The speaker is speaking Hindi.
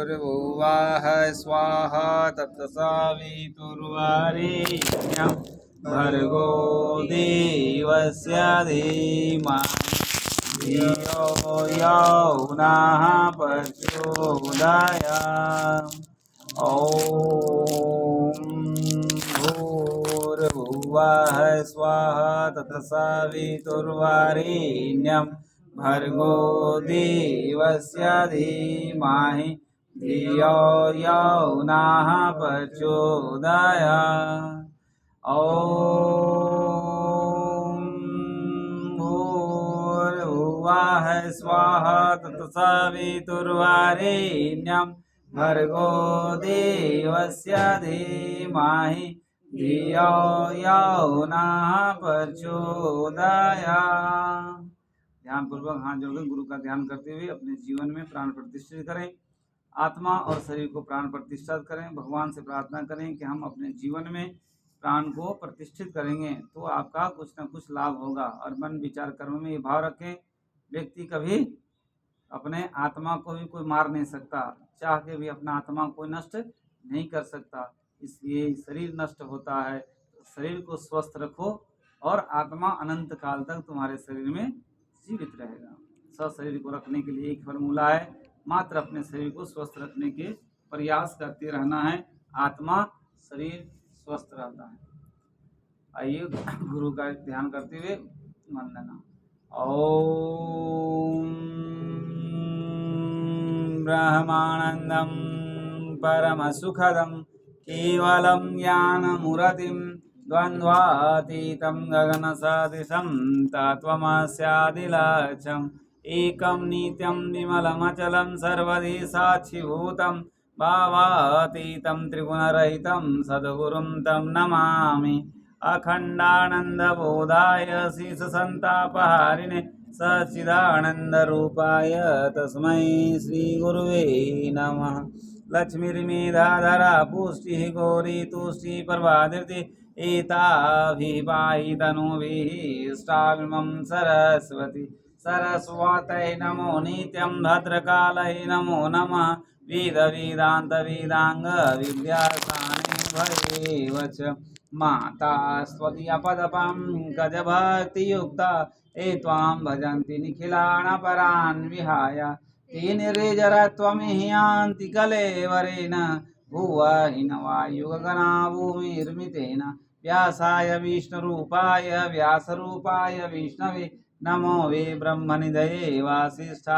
भूर्भुवः स्वाहा तत्सवितुर्वरेण्यं भर्गो देवस्य धीमहि धियो यो नः प्रचोदयात्। ॐ भूर्भुवः स्वाहा तत्सवितुर्वरेण्यं भर्गो देवस्य धीमहि धियो यो नः प्रचोदयात्। ॐ भूर्भुवः स्वाहा तत्सवितुर्वरेण्यं भर्गो देवस्य धीमहि धियो यो नः प्रचोदयात्। ध्यान पूर्वक हाथ जोड़कर गुरु का ध्यान करते हुए अपने जीवन में प्राण प्रतिष्ठित करें। आत्मा और शरीर को प्राण प्रतिष्ठित करें। भगवान से प्रार्थना करें कि हम अपने जीवन में प्राण को प्रतिष्ठित करेंगे तो आपका कुछ न कुछ लाभ होगा। और मन विचार कर्म में ये भाव रखें, व्यक्ति कभी अपने आत्मा को भी कोई मार नहीं सकता, चाह के भी अपना आत्मा को नष्ट नहीं कर सकता। इसलिए शरीर नष्ट होता है, तो शरीर को स्वस्थ रखो और आत्मा अनंत काल तक तुम्हारे शरीर में जीवित रहेगा। शरीर को रखने के लिए एक फॉर्मूला है, मात्र अपने शरीर को स्वस्थ रखने के प्रयास करते रहना है, आत्मा शरीर स्वस्थ रहता है। आइए गुरु का ध्यान करते हुए वंदना। ओम ब्रह्मानंदम परम सुखदम केवलम ज्ञानमूर्तिं द्वन्द्वातीतं गगनसदृशं तत्त्वमस्यादिलक्ष्यम् एकं नित्यं विमलमचलं सर्वदि साक्षिभूतं भावातीतं त्रिगुणरहितं सद्गुरुं तं नमामि। अखण्डानन्दबोधाय शेषसन्तापहारिणे सच्चिदानन्दरूपाय तस्मै श्रीगुरुवे नमः। लक्ष्मीर्मेधाधरा पुष्टिः गौरी तुष्टिः प्रभाधृति एताभिः तनुभिः इष्टाभिमं सरस्वती। सरस्वत्यै नमो नित्यं भद्रकालये नमो नमः। वेद वेदान्त वेदांग विद्यासाने भवेव च। माता स्वदीयपदपङ्कज भक्तियुक्ता ये त्वां भजन्ति निखिलाणपरान् विहाय। ते निर्जरत्वमिहि कलेवरेण भुवहिनवायुगगना भूमिर्मितेन। व्यासाय विष्णुरूपाय व्यासरूपाय विष्णवे नमो वे ब्रह्मनिधये वासिष्ठाय